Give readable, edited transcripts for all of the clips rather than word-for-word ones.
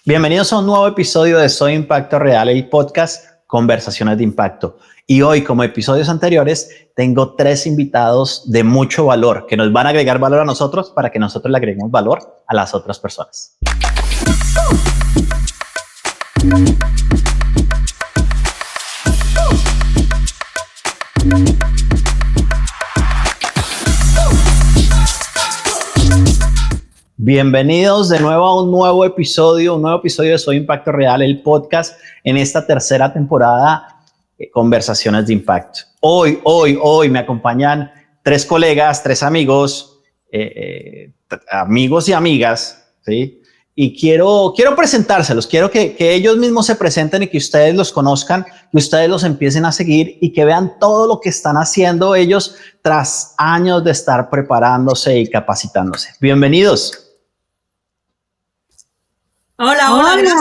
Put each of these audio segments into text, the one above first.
Bienvenidos a un nuevo episodio de Soy Impacto Real, el podcast Conversaciones de Impacto. Y hoy, como episodios anteriores, tengo 3 invitados de mucho valor que nos van a agregar valor a nosotros para que nosotros le agreguemos valor a las otras personas. Bienvenidos de nuevo a un nuevo episodio de Soy Impacto Real, el podcast en esta tercera temporada de Conversaciones de Impacto. Hoy me acompañan 3 colegas, 3 amigos, amigos y amigas, ¿sí? Y quiero presentárselos, quiero que ellos mismos se presenten y que ustedes los conozcan, que ustedes los empiecen a seguir y que vean todo lo que están haciendo ellos tras años de estar preparándose y capacitándose. Bienvenidos. Hola, gracias.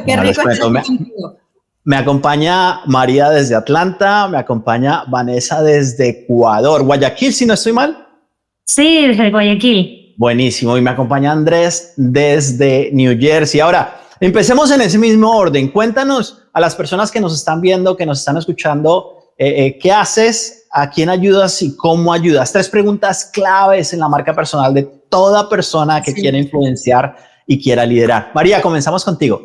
Qué rico estar contigo. Me acompaña María desde Atlanta, me acompaña Vanessa desde Ecuador, Guayaquil, si no estoy mal. Sí, desde Guayaquil. Buenísimo, y me acompaña Andrés desde New Jersey. Ahora, empecemos en ese mismo orden. Cuéntanos a las personas que nos están viendo, que nos están escuchando, ¿qué haces? ¿A quién ayudas y cómo ayudas? 3 preguntas claves en la marca personal de toda persona que quiera influenciar y quiera liderar. María, comenzamos contigo.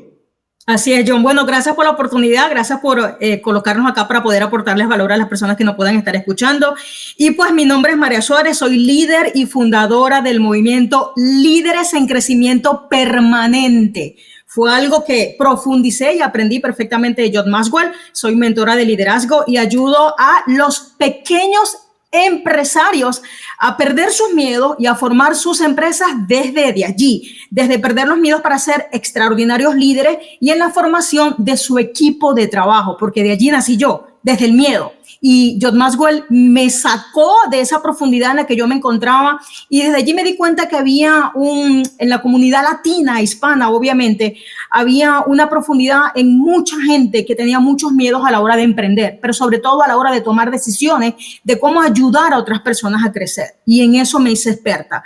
Así es, John. Bueno, gracias por la oportunidad, gracias por colocarnos acá para poder aportarles valor a las personas que nos puedan estar escuchando. Y pues mi nombre es María Suárez, soy líder y fundadora del movimiento Líderes en Crecimiento Permanente. Fue algo que profundicé y aprendí perfectamente de John Maxwell. Soy mentora de liderazgo y ayudo a los pequeños empresarios a perder sus miedos y a formar sus empresas desde allí, desde perder los miedos para ser extraordinarios líderes y en la formación de su equipo de trabajo, porque de allí nací yo, desde el miedo. Y John Maxwell me sacó de esa profundidad en la que yo me encontraba y desde allí me di cuenta que había en la comunidad latina, hispana, obviamente, había una profundidad en mucha gente que tenía muchos miedos a la hora de emprender, pero sobre todo a la hora de tomar decisiones de cómo ayudar a otras personas a crecer. Y en eso me hice experta.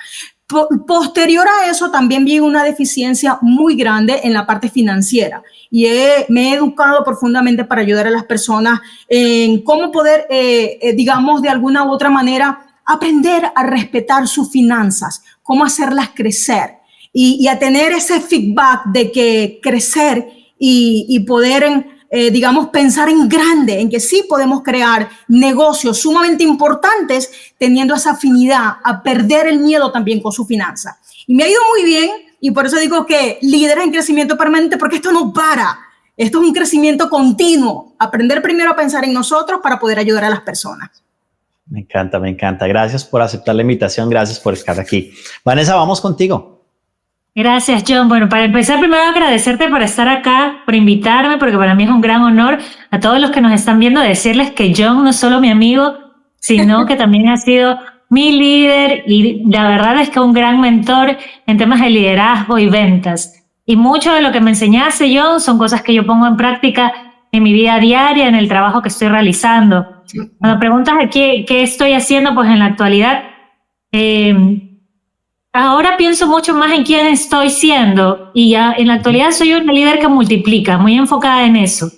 Posterior a eso también vi una deficiencia muy grande en la parte financiera y me he educado profundamente para ayudar a las personas en cómo poder, digamos, de alguna u otra manera aprender a respetar sus finanzas, cómo hacerlas crecer y a tener ese feedback de que crecer y poder digamos, pensar en grande, en que sí podemos crear negocios sumamente importantes teniendo esa afinidad a perder el miedo también con su finanza. Y me ha ido muy bien y por eso digo que líderes en crecimiento permanente, porque esto no para. Esto es un crecimiento continuo. Aprender primero a pensar en nosotros para poder ayudar a las personas. Me encanta. Gracias por aceptar la invitación, gracias por estar aquí. Vanessa, vamos contigo. Gracias, John. Bueno, para empezar, primero agradecerte por estar acá, por invitarme, porque para mí es un gran honor a todos los que nos están viendo decirles que John no es solo mi amigo, sino que también ha sido mi líder y la verdad es que un gran mentor en temas de liderazgo y ventas. Y mucho de lo que me enseñaste, John, son cosas que yo pongo en práctica en mi vida diaria, en el trabajo que estoy realizando. Cuando preguntas qué estoy haciendo, pues en la actualidad, ahora pienso mucho más en quién estoy siendo y ya en la actualidad soy una líder que multiplica, muy enfocada en eso.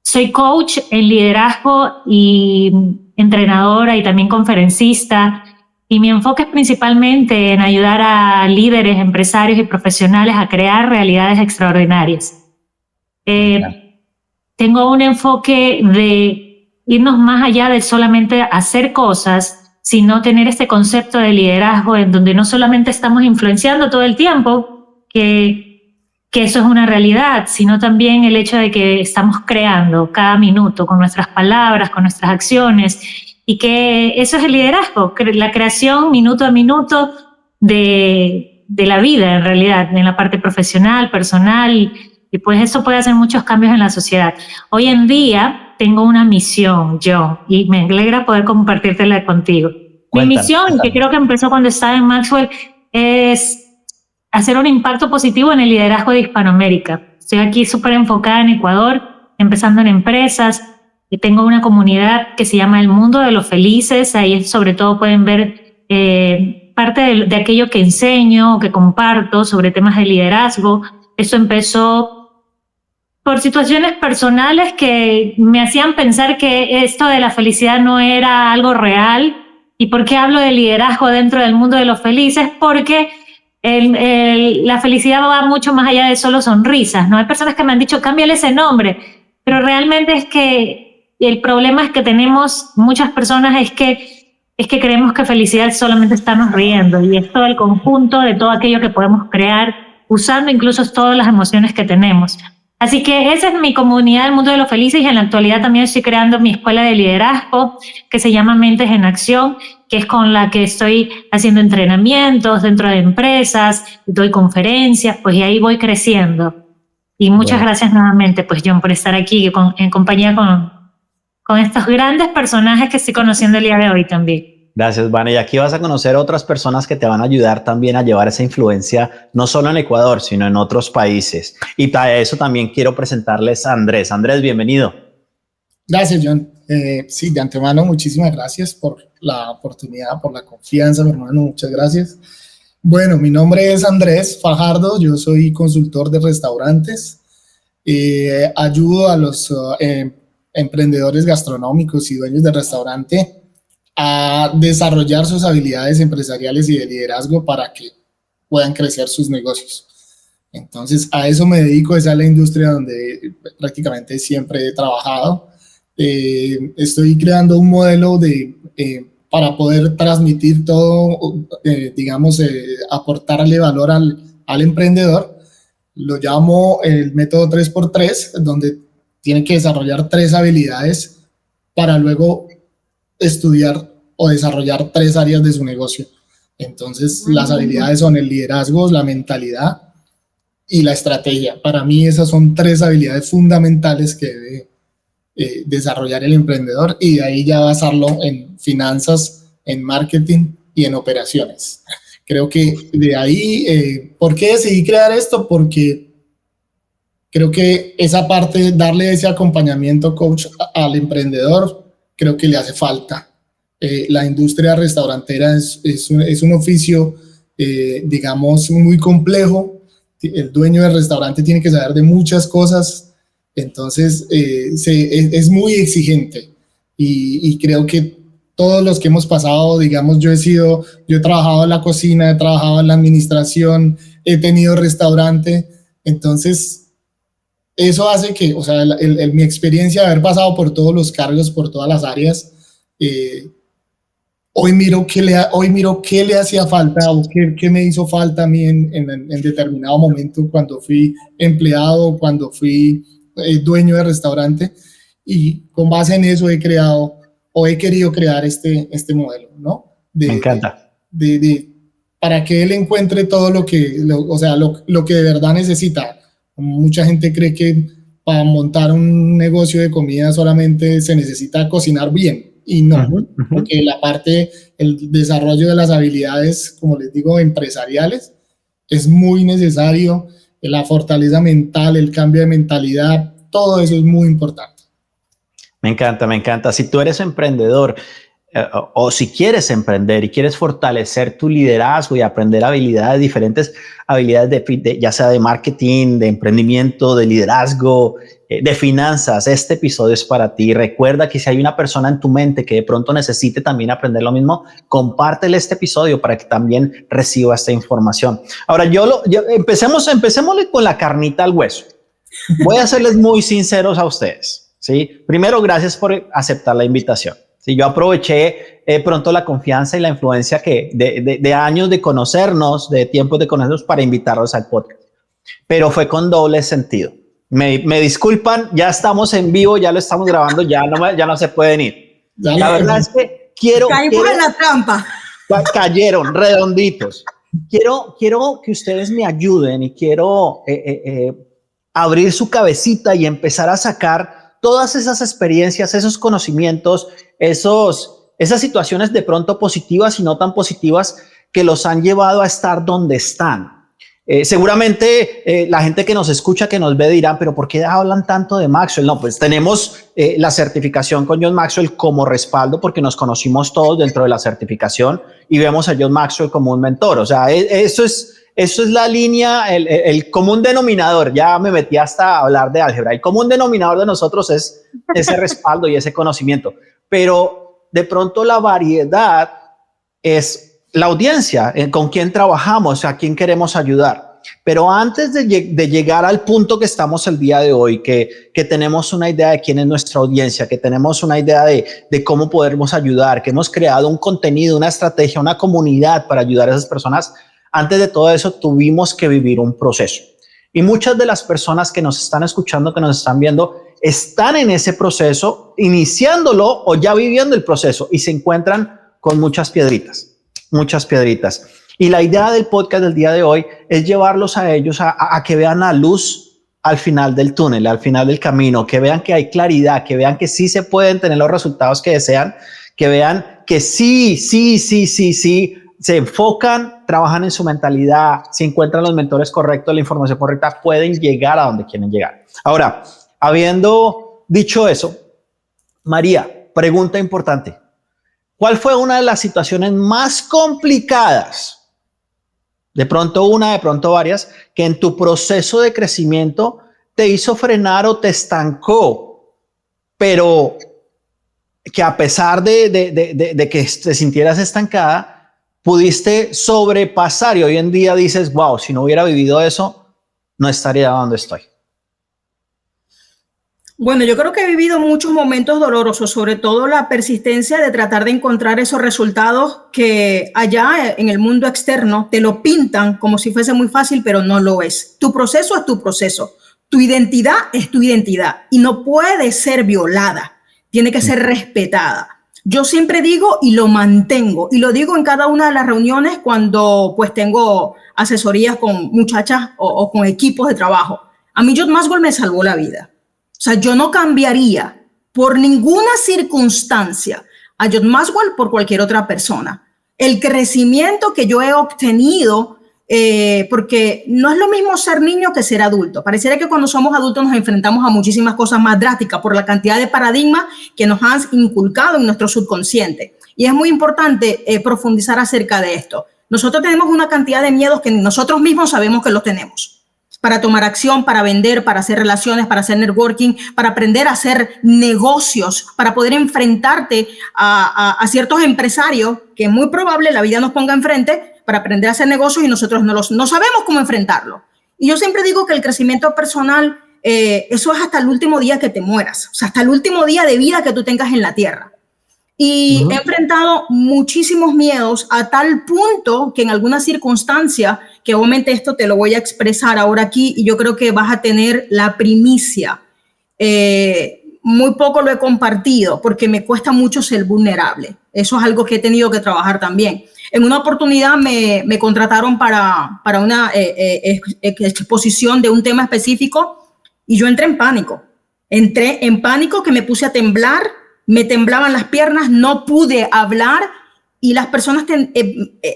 Soy coach en liderazgo y entrenadora y también conferencista y mi enfoque es principalmente en ayudar a líderes, empresarios y profesionales a crear realidades extraordinarias. Tengo un enfoque de irnos más allá de solamente hacer cosas, sino tener este concepto de liderazgo en donde no solamente estamos influenciando todo el tiempo, que eso es una realidad, sino también el hecho de que estamos creando cada minuto con nuestras palabras, con nuestras acciones, y que eso es el liderazgo, la creación minuto a minuto de la vida en realidad, en la parte profesional, personal, y pues eso puede hacer muchos cambios en la sociedad. Hoy en día tengo una misión, John, y me alegra poder compartírtela contigo. Mi misión, que creo que empezó cuando estaba en Maxwell, es hacer un impacto positivo en el liderazgo de Hispanoamérica. Estoy aquí súper enfocada en Ecuador, empezando en empresas, y tengo una comunidad que se llama El Mundo de los Felices. Ahí sobre todo pueden ver parte de aquello que enseño, que comparto sobre temas de liderazgo. Esto empezó por situaciones personales que me hacían pensar que esto de la felicidad no era algo real. ¿Y por qué hablo de liderazgo dentro del mundo de los felices? Porque la felicidad va mucho más allá de solo sonrisas, ¿no? Hay personas que me han dicho, cámbiale ese nombre, pero realmente es que el problema es que tenemos muchas personas es que creemos que felicidad es solamente estarnos riendo, y es todo el conjunto de todo aquello que podemos crear usando incluso todas las emociones que tenemos. Así que esa es mi comunidad del mundo de los felices, y en la actualidad también estoy creando mi escuela de liderazgo que se llama Mentes en Acción, que es con la que estoy haciendo entrenamientos dentro de empresas, doy conferencias, pues y ahí voy creciendo. Y muchas gracias nuevamente, pues John, por estar aquí en compañía con estos grandes personajes que estoy conociendo el día de hoy también. Gracias, Vane. Y aquí vas a conocer otras personas que te van a ayudar también a llevar esa influencia, no solo en Ecuador, sino en otros países. Y para eso también quiero presentarles a Andrés. Andrés, bienvenido. Gracias, John. Sí, de antemano, muchísimas gracias por la oportunidad, por la confianza, mi hermano. Muchas gracias. Bueno, mi nombre es Andrés Fajardo. Yo soy consultor de restaurantes. Ayudo a los emprendedores gastronómicos y dueños de restaurante a desarrollar sus habilidades empresariales y de liderazgo para que puedan crecer sus negocios. Entonces, a eso me dedico, esa es la industria donde prácticamente siempre he trabajado. Estoy creando un modelo para poder transmitir todo, aportarle valor al emprendedor. Lo llamo el método 3x3, donde tiene que desarrollar 3 habilidades para luego estudiar o desarrollar 3 áreas de su negocio. Entonces, las habilidades son el liderazgo, la mentalidad y la estrategia. Para mí, esas son 3 habilidades fundamentales que debe desarrollar el emprendedor, y de ahí ya basarlo en finanzas, en marketing y en operaciones. Creo que de ahí, ¿por qué decidí crear esto? Porque creo que esa parte, darle ese acompañamiento coach al emprendedor, creo que le hace falta. La industria restaurantera es un oficio, digamos, muy complejo. El dueño del restaurante tiene que saber de muchas cosas, entonces es muy exigente, y creo que todos los que hemos pasado, digamos, yo he trabajado en la cocina, he trabajado en la administración, he tenido restaurante, entonces eso hace que, o sea, mi experiencia de haber pasado por todos los cargos, por todas las áreas, hoy miro qué le hacía falta, o qué me hizo falta a mí en determinado momento cuando fui empleado, cuando fui dueño de restaurante, y con base en eso he querido crear este modelo, ¿no? Me encanta. Para que él encuentre todo lo que de verdad necesita. Mucha gente cree que para montar un negocio de comida solamente se necesita cocinar bien, y no, porque el desarrollo de las habilidades, como les digo, empresariales, es muy necesario. La fortaleza mental, el cambio de mentalidad, todo eso es muy importante. Me encanta, me encanta. Si tú eres emprendedor o si quieres emprender y quieres fortalecer tu liderazgo y aprender diferentes habilidades ya sea de marketing, de emprendimiento, de liderazgo, de finanzas, este episodio es para ti. Recuerda que si hay una persona en tu mente que de pronto necesite también aprender lo mismo, compártele este episodio para que también reciba esta información. Ahora, empecémosle con la carnita al hueso. Voy a serles muy sinceros a ustedes, ¿sí? Primero, gracias por aceptar la invitación. Sí, yo aproveché pronto la confianza y la influencia de años de conocernos, de tiempos de conocernos, para invitarlos al podcast. Pero fue con doble sentido. Me disculpan, ya estamos en vivo, ya lo estamos grabando, ya no se pueden ir. La verdad es que caímos en la trampa. Cayeron redonditos. Quiero que ustedes me ayuden, y quiero abrir su cabecita y empezar a sacar todas esas experiencias, esos conocimientos, esas situaciones de pronto positivas y no tan positivas que los han llevado a estar donde están. Seguramente la gente que nos escucha, que nos ve, dirán, pero ¿por qué hablan tanto de Maxwell? No, pues tenemos la certificación con John Maxwell como respaldo, porque nos conocimos todos dentro de la certificación y vemos a John Maxwell como un mentor. O sea, eso es la línea, el común denominador. Ya me metí hasta a hablar de álgebra. El común denominador de nosotros es ese respaldo y ese conocimiento. Pero de pronto la variedad es la audiencia, con quién trabajamos, a quién queremos ayudar. Pero antes de llegar al punto que estamos el día de hoy, que tenemos una idea de quién es nuestra audiencia, que tenemos una idea de cómo podemos ayudar, que hemos creado un contenido, una estrategia, una comunidad para ayudar a esas personas, antes de todo eso tuvimos que vivir un proceso. Y muchas de las personas que nos están escuchando, que nos están viendo, están en ese proceso, iniciándolo o ya viviendo el proceso y se encuentran con muchas piedritas. Y la idea del podcast del día de hoy es llevarlos a ellos a que vean la luz al final del túnel, al final del camino, que vean que hay claridad, que vean que sí se pueden tener los resultados que desean, que vean que sí, se enfocan, trabajan en su mentalidad, si encuentran los mentores correctos, la información correcta, pueden llegar a donde quieren llegar. Ahora, habiendo dicho eso, María, pregunta importante. ¿Cuál fue una de las situaciones más complicadas? De pronto una, de pronto varias, que en tu proceso de crecimiento te hizo frenar o te estancó, pero que a pesar de que te sintieras estancada, pudiste sobrepasar y hoy en día dices, wow, si no hubiera vivido eso, no estaría donde estoy. Bueno, yo creo que he vivido muchos momentos dolorosos, sobre todo la persistencia de tratar de encontrar esos resultados que allá en el mundo externo te lo pintan como si fuese muy fácil, pero no lo es. Tu proceso es tu proceso, tu identidad es tu identidad y no puede ser violada, tiene que ser respetada. Yo siempre digo y lo mantengo y lo digo en cada una de las reuniones cuando pues tengo asesorías con muchachas o con equipos de trabajo. A mí John Maxwell me salvó la vida. O sea, yo no cambiaría por ninguna circunstancia a John Maxwell por cualquier otra persona. El crecimiento que yo he obtenido, porque no es lo mismo ser niño que ser adulto. Pareciera que cuando somos adultos nos enfrentamos a muchísimas cosas más drásticas por la cantidad de paradigmas que nos han inculcado en nuestro subconsciente. Y es muy importante profundizar acerca de esto. Nosotros tenemos una cantidad de miedos que nosotros mismos sabemos que los tenemos. Para tomar acción, para vender, para hacer relaciones, para hacer networking, para aprender a hacer negocios, para poder enfrentarte a ciertos empresarios que es muy probable la vida nos ponga enfrente para aprender a hacer negocios y nosotros no sabemos cómo enfrentarlo. Y yo siempre digo que el crecimiento personal, eso es hasta el último día que te mueras, o sea, hasta el último día de vida que tú tengas en la tierra. Y he enfrentado muchísimos miedos a tal punto que en alguna circunstancia, que obviamente esto te lo voy a expresar ahora aquí y yo creo que vas a tener la primicia. Muy poco lo he compartido porque me cuesta mucho ser vulnerable. Eso es algo que he tenido que trabajar también. En una oportunidad me contrataron para una exposición de un tema específico y yo entré en pánico. Entré en pánico que me puse a temblar. Me temblaban las piernas, no pude hablar y las personas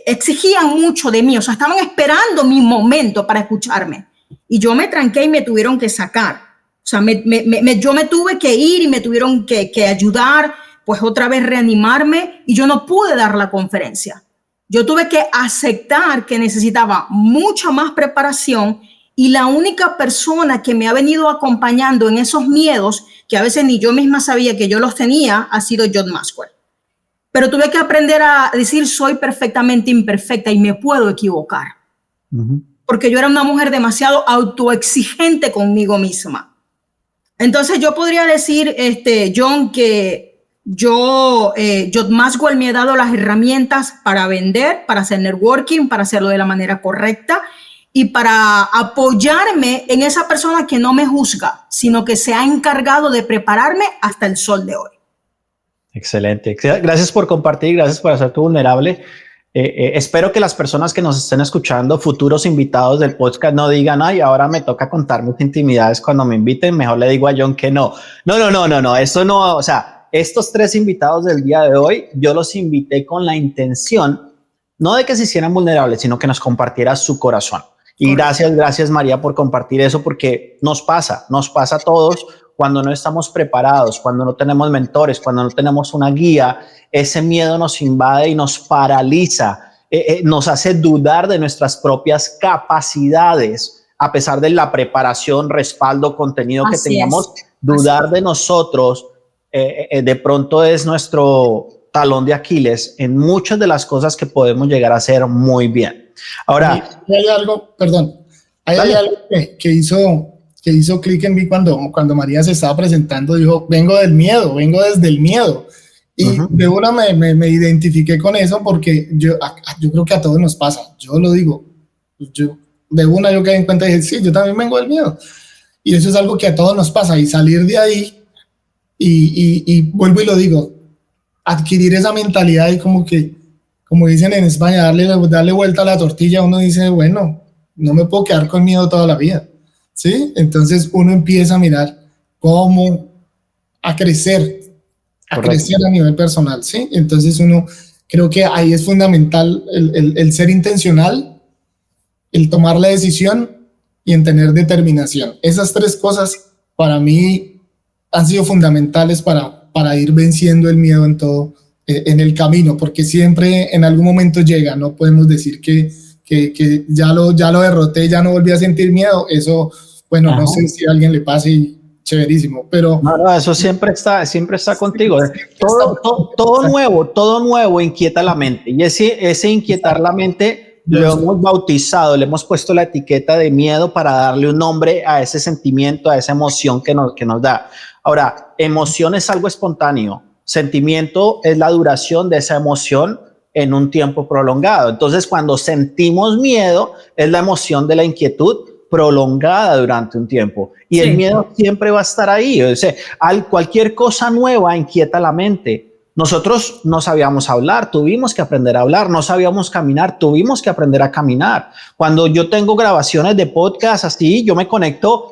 exigían mucho de mí, o sea, estaban esperando mi momento para escucharme y yo me tranqué y me tuvieron que sacar, o sea, yo me tuve que ir y me tuvieron que ayudar, pues otra vez reanimarme y yo no pude dar la conferencia. Yo tuve que aceptar que necesitaba mucha más preparación y la única persona que me ha venido acompañando en esos miedos, que a veces ni yo misma sabía que yo los tenía, ha sido John Maxwell. Pero tuve que aprender a decir, soy perfectamente imperfecta y me puedo equivocar. Porque yo era una mujer demasiado autoexigente conmigo misma. Entonces yo podría decir, John, que John Maxwell me ha dado las herramientas para vender, para hacer networking, para hacerlo de la manera correcta, y para apoyarme en esa persona que no me juzga, sino que se ha encargado de prepararme hasta el sol de hoy. Excelente. Gracias por compartir, gracias por hacerte vulnerable. Espero que las personas que nos estén escuchando, futuros invitados del podcast, no digan, ay, ahora me toca contar mis intimidades cuando me inviten, mejor le digo a John que no. No, eso no, o sea, estos 3 invitados del día de hoy, yo los invité con la intención, no de que se hicieran vulnerables, sino que nos compartiera su corazón. Y gracias María por compartir eso, porque nos pasa a todos cuando no estamos preparados, cuando no tenemos mentores, cuando no tenemos una guía, ese miedo nos invade y nos paraliza, nos hace dudar de nuestras propias capacidades, a pesar de la preparación, respaldo, contenido que tengamos, dudar de nosotros de pronto es nuestro talón de Aquiles en muchas de las cosas que podemos llegar a hacer muy bien. Ahora, hay algo, perdón, hay algo que hizo clic en mí cuando María se estaba presentando. Dijo, vengo del miedo, vengo desde el miedo. Y de una me identifiqué con eso, porque yo creo que a todos nos pasa. Yo lo digo, de una yo caí en cuenta y dije, sí, yo también vengo del miedo. Y eso es algo que a todos nos pasa. Y salir de ahí, y vuelvo y lo digo, adquirir esa mentalidad y como dicen en España, darle vuelta a la tortilla. Uno dice, bueno, no me puedo quedar con miedo toda la vida, ¿sí? Entonces uno empieza a mirar cómo a crecer a nivel personal, ¿sí? Entonces creo que ahí es fundamental el ser intencional, el tomar la decisión y en tener determinación. Esas tres cosas para mí han sido fundamentales para ir venciendo el miedo en el camino, porque siempre en algún momento llega. No podemos decir que ya lo derroté, ya no volví a sentir miedo. Eso, bueno, no sé si a alguien le pase y chéverísimo, pero... No, eso siempre está contigo. Todo nuevo inquieta la mente, y ese inquietar la mente lo hemos bautizado, le hemos puesto la etiqueta de miedo para darle un nombre a ese sentimiento, a esa emoción que nos da. Ahora, emoción es algo espontáneo, sentimiento es la duración de esa emoción en un tiempo prolongado. Entonces, cuando sentimos miedo, es la emoción de la inquietud prolongada durante un tiempo, y el miedo siempre va a estar ahí. O sea, cualquier cosa nueva inquieta la mente. Nosotros no sabíamos hablar, tuvimos que aprender a hablar. No sabíamos caminar, tuvimos que aprender a caminar. Cuando yo tengo grabaciones de podcast así, yo me conecto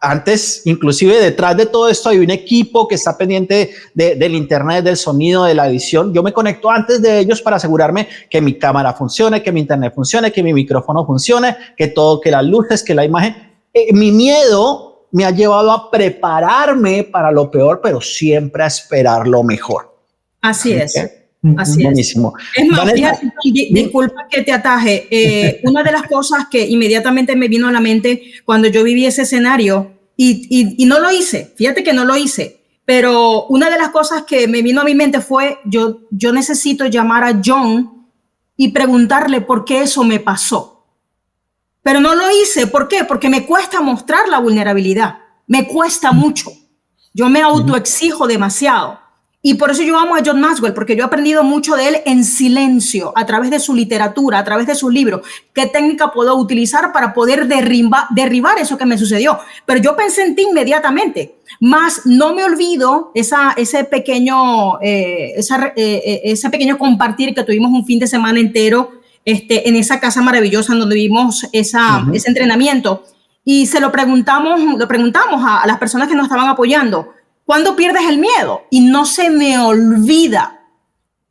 antes, inclusive detrás de todo esto hay un equipo que está pendiente del internet, del sonido, de la edición. Yo me conecto antes de ellos para asegurarme que mi cámara funcione, que mi internet funcione, que mi micrófono funcione, que las luces, que la imagen. Mi miedo me ha llevado a prepararme para lo peor, pero siempre a esperar lo mejor. Así es. Así Buenísimo. Es más, fíjate, disculpa que te ataje. Una de las cosas que inmediatamente me vino a la mente cuando yo viví ese escenario, y no lo hice, fíjate que no lo hice, pero una de las cosas que me vino a mi mente fue, yo necesito llamar a John y preguntarle por qué eso me pasó. Pero no lo hice. ¿Por qué? Porque me cuesta mostrar la vulnerabilidad. Me cuesta mucho. Yo me autoexijo demasiado. Y por eso yo amo a John Maxwell, porque yo he aprendido mucho de él en silencio, a través de su literatura, a través de sus libros. ¿Qué técnica puedo utilizar para poder derribar eso que me sucedió? Pero yo pensé en ti inmediatamente. Más no me olvido ese pequeño compartir que tuvimos un fin de semana entero en esa casa maravillosa en donde vimos ese entrenamiento. Y lo preguntamos a las personas que nos estaban apoyando. ¿Cuándo pierdes el miedo? Y no se me olvida.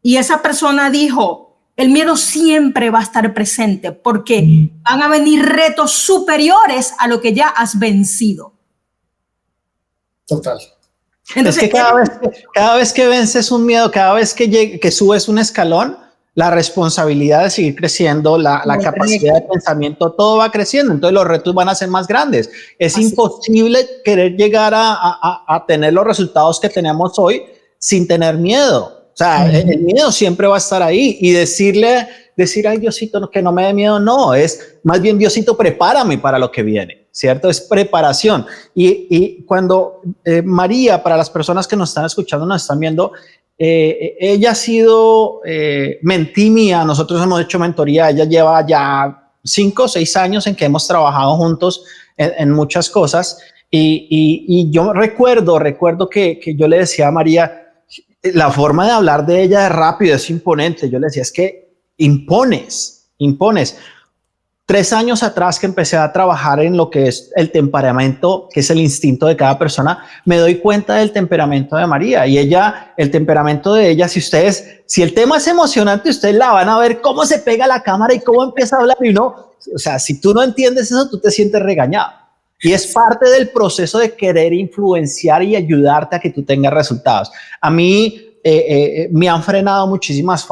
Y esa persona dijo, el miedo siempre va a estar presente porque van a venir retos superiores a lo que ya has vencido. Total. Entonces, es que cada vez que vences un miedo, cada vez que subes un escalón, la responsabilidad de seguir creciendo, la capacidad de pensamiento, todo va creciendo. Entonces los retos van a ser más grandes. Es imposible querer llegar a tener los resultados que tenemos hoy sin tener miedo. O sea, el miedo siempre va a estar ahí, y decir, ay, Diosito, que no me dé miedo, no, es más bien, Diosito, prepárame para lo que viene, ¿cierto? Es preparación. Y cuando María, para las personas que nos están escuchando, nos están viendo, ella ha sido mentí mía. Nosotros hemos hecho mentoría. Ella lleva ya 5 o 6 años en que hemos trabajado juntos en muchas cosas, y yo recuerdo que yo le decía a María, la forma de hablar de ella es rápido, es imponente. Yo le decía, es que impones. 3 años atrás que empecé a trabajar en lo que es el temperamento, que es el instinto de cada persona, me doy cuenta del temperamento de María y ella, el temperamento de ella, si el tema es emocionante, ustedes la van a ver cómo se pega la cámara y cómo empieza a hablar y no, o sea, si tú no entiendes eso, tú te sientes regañado. Y es parte del proceso de querer influenciar y ayudarte a que tú tengas resultados. A mí me han frenado muchísimas.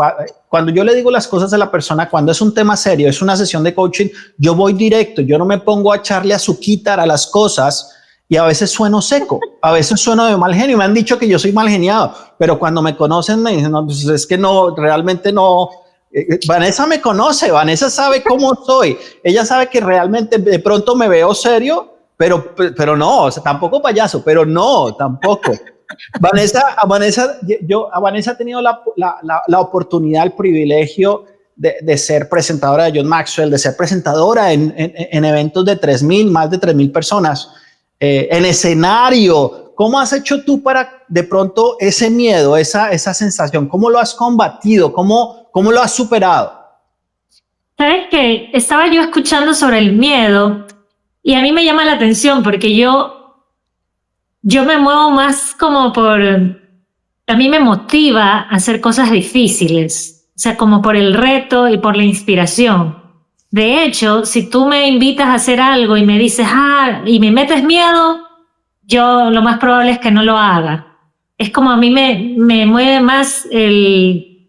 Cuando yo le digo las cosas a la persona, cuando es un tema serio, es una sesión de coaching, yo voy directo, yo no me pongo a echarle azuquitar a las cosas y a veces sueno seco, a veces sueno de mal genio. Me han dicho que yo soy mal geniado, pero cuando me conocen me dicen, no, pues es que no, realmente no. Vanessa me conoce, Vanessa sabe cómo soy, ella sabe que realmente de pronto me veo serio, pero no, o sea, tampoco payaso, pero no, tampoco. Vanessa ha tenido la oportunidad, el privilegio de ser presentadora de John Maxwell, de ser presentadora en eventos de 3,000, más de 3,000 personas, en escenario. ¿Cómo has hecho tú para de pronto ese miedo, esa sensación? ¿Cómo lo has combatido? ¿Cómo lo has superado? ¿Sabes qué? Estaba yo escuchando sobre el miedo y a mí me llama la atención porque yo me muevo más como a mí me motiva a hacer cosas difíciles, o sea, como por el reto y por la inspiración. De hecho, si tú me invitas a hacer algo y me dices, y me metes miedo, yo lo más probable es que no lo haga. Es como a mí me mueve más el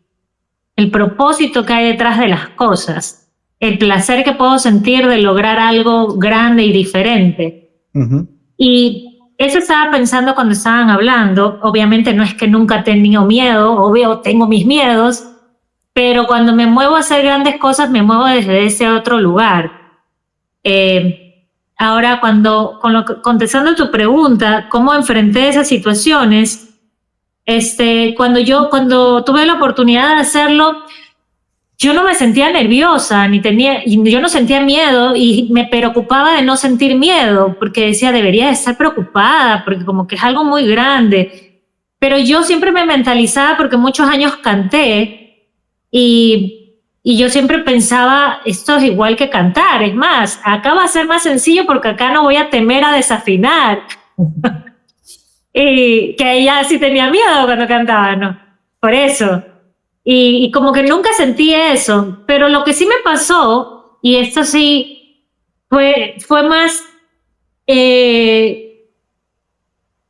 propósito que hay detrás de las cosas, el placer que puedo sentir de lograr algo grande y diferente. Uh-huh. Y eso estaba pensando cuando estaban hablando. Obviamente no es que nunca he tenido miedo, obvio tengo mis miedos, pero cuando me muevo a hacer grandes cosas me muevo desde ese otro lugar. Ahora, contestando tu pregunta, ¿cómo enfrenté esas situaciones? Cuando tuve la oportunidad de hacerlo, yo no me sentía nerviosa, yo no sentía miedo y me preocupaba de no sentir miedo, porque decía, debería de estar preocupada, porque como que es algo muy grande. Pero yo siempre me mentalizaba, porque muchos años canté, y yo siempre pensaba, esto es igual que cantar, es más, acá va a ser más sencillo porque acá no voy a temer a desafinar. Y que ella sí tenía miedo cuando cantaba, ¿no? Por eso. Y como que nunca sentí eso, pero lo que sí me pasó, y esto sí fue más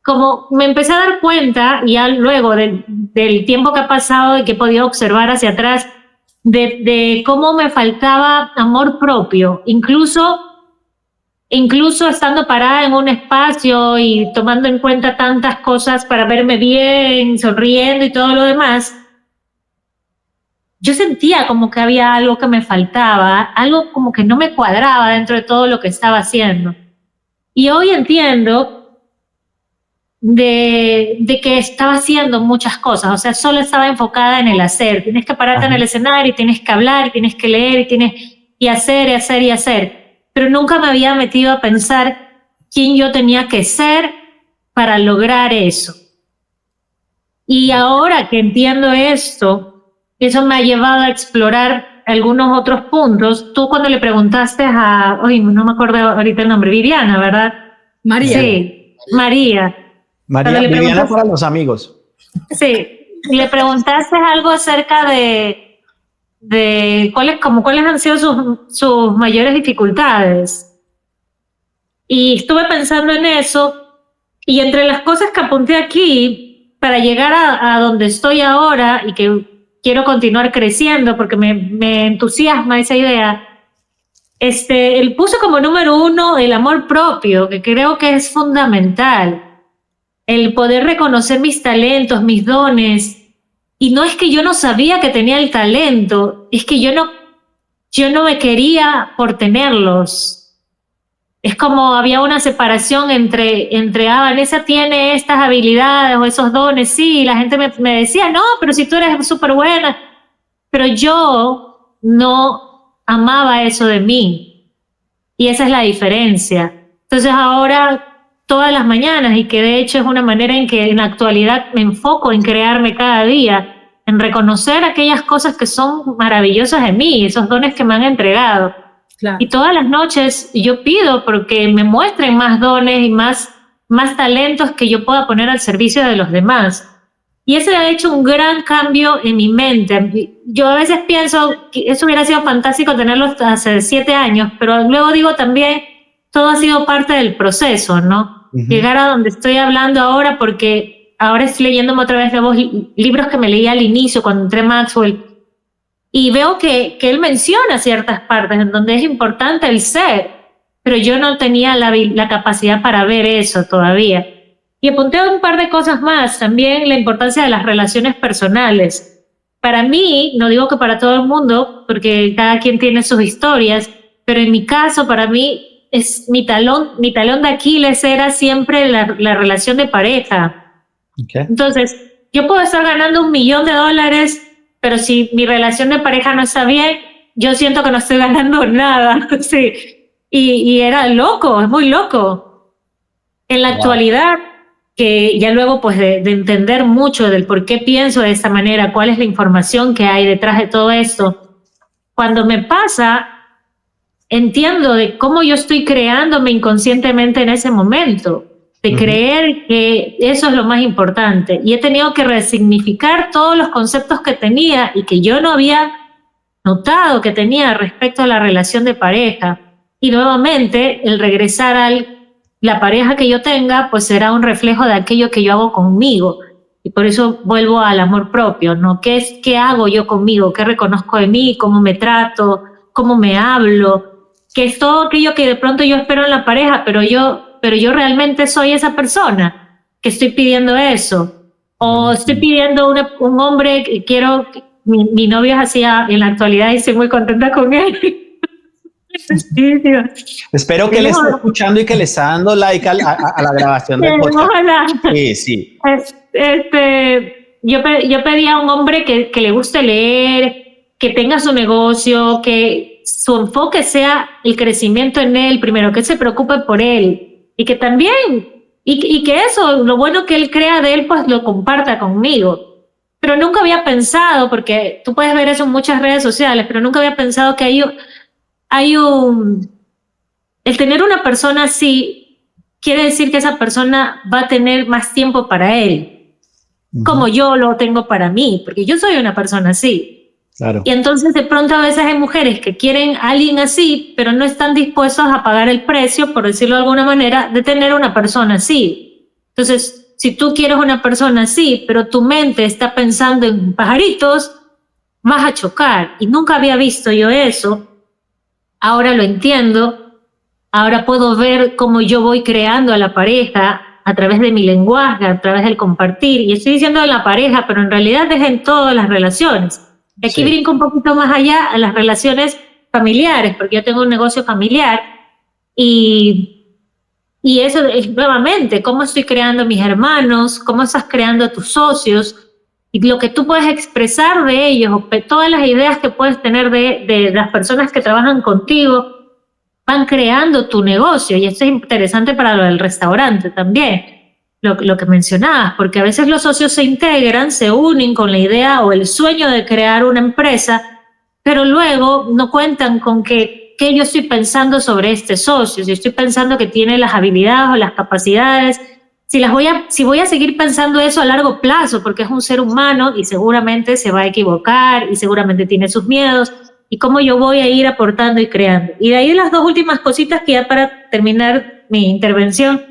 como me empecé a dar cuenta, ya luego del tiempo que ha pasado y que he podido observar hacia atrás, de cómo me faltaba amor propio, incluso estando parada en un espacio y tomando en cuenta tantas cosas para verme bien, sonriendo y todo lo demás. Yo sentía como que había algo que me faltaba, algo como que no me cuadraba dentro de todo lo que estaba haciendo. Y hoy entiendo de que estaba haciendo muchas cosas, o sea, solo estaba enfocada en el hacer. Tienes que pararte en el escenario, tienes que hablar, tienes que leer, y hacer. Pero nunca me había metido a pensar quién yo tenía que ser para lograr eso. Y ahora que entiendo esto, eso me ha llevado a explorar algunos otros puntos. Tú cuando le preguntaste no me acuerdo ahorita el nombre, Viviana, ¿verdad? María. Sí, María. Viviana para los amigos. Sí, le preguntaste algo acerca de cuáles han sido sus mayores dificultades. Y estuve pensando en eso, y entre las cosas que apunté aquí, para llegar a donde estoy ahora y que quiero continuar creciendo porque me entusiasma esa idea, él puso como número 1 el amor propio, que creo que es fundamental, el poder reconocer mis talentos, mis dones. Y no es que yo no sabía que tenía el talento, es que yo no me quería por tenerlos. Es como había una separación entre Vanessa tiene estas habilidades o esos dones, sí, y la gente me decía, no, pero si tú eres súper buena. Pero yo no amaba eso de mí. Y esa es la diferencia. Entonces ahora, todas las mañanas, y que de hecho es una manera en que en la actualidad me enfoco en crearme cada día, en reconocer aquellas cosas que son maravillosas de mí, esos dones que me han entregado. Claro. Y todas las noches yo pido porque me muestren más dones y más talentos que yo pueda poner al servicio de los demás. Y eso ha hecho un gran cambio en mi mente. Yo a veces pienso que eso hubiera sido fantástico tenerlo hace 7 años, pero luego digo también, todo ha sido parte del proceso, ¿no? Llegar a donde estoy hablando ahora, porque ahora estoy leyéndome otra vez libros que me leí al inicio cuando entré a Maxwell, y veo que él menciona ciertas partes en donde es importante el ser, pero yo no tenía la capacidad para ver eso todavía. Y apunté un par de cosas más, también la importancia de las relaciones personales. Para mí, no digo que para todo el mundo, porque cada quien tiene sus historias, pero en mi caso, para mí, mi talón de Aquiles era siempre la relación de pareja. Okay. Entonces, yo puedo estar ganando $1 millón, pero si mi relación de pareja no está bien, yo siento que no estoy ganando nada. Sí. Y era loco, es muy loco. En la actualidad, que ya luego pues de entender mucho del por qué pienso de esta manera, cuál es la información que hay detrás de todo esto, cuando me pasa, entiendo de cómo yo estoy creándome inconscientemente en ese momento, de creer que eso es lo más importante. Y he tenido que resignificar todos los conceptos que tenía y que yo no había notado que tenía respecto a la relación de pareja. Y nuevamente, el regresar a la pareja que yo tenga, pues será un reflejo de aquello que yo hago conmigo. Y por eso vuelvo al amor propio, ¿no? ¿Qué hago yo conmigo? ¿Qué reconozco de mí? ¿Cómo me trato? ¿Cómo me hablo? Que es todo aquello que de pronto yo espero en la pareja, pero yo realmente soy esa persona que estoy pidiendo eso. O estoy pidiendo un hombre que quiero... Mi novio es así en la actualidad y estoy muy contenta con él. Sí. Espero que le esté escuchando y que le está dando like a la grabación del podcast. Sí. Yo pedía a un hombre que le guste leer, que tenga su negocio, que su enfoque sea el crecimiento en él primero, que se preocupe por él y que también, y que eso, lo bueno que él crea de él, pues lo comparta conmigo. Pero nunca había pensado, porque tú puedes ver eso en muchas redes sociales, pero nunca había pensado que el tener una persona así quiere decir que esa persona va a tener más tiempo para él, como yo lo tengo para mí, porque yo soy una persona así. Claro. Y entonces de pronto a veces hay mujeres que quieren a alguien así, pero no están dispuestos a pagar el precio, por decirlo de alguna manera, de tener una persona así. Entonces, si tú quieres una persona así, pero tu mente está pensando en pajaritos, vas a chocar. Y nunca había visto yo eso. Ahora lo entiendo. Ahora puedo ver cómo yo voy creando a la pareja a través de mi lenguaje, a través del compartir. Y estoy diciendo de la pareja, pero en realidad es en todas las relaciones. Y aquí brinco un poquito más allá a las relaciones familiares, porque yo tengo un negocio familiar y eso es nuevamente, cómo estoy creando a mis hermanos, cómo estás creando a tus socios, y lo que tú puedes expresar de ellos, o todas las ideas que puedes tener de las personas que trabajan contigo, van creando tu negocio. Y esto es interesante para lo del restaurante también, lo que mencionabas, porque a veces los socios se integran, se unen con la idea o el sueño de crear una empresa, pero luego no cuentan con ¿qué yo estoy pensando sobre este socio? Si estoy pensando que tiene las habilidades o las capacidades, si voy a seguir pensando eso a largo plazo, porque es un ser humano y seguramente se va a equivocar y seguramente tiene sus miedos, y cómo yo voy a ir aportando y creando. Y de ahí las dos últimas cositas que ya para terminar mi intervención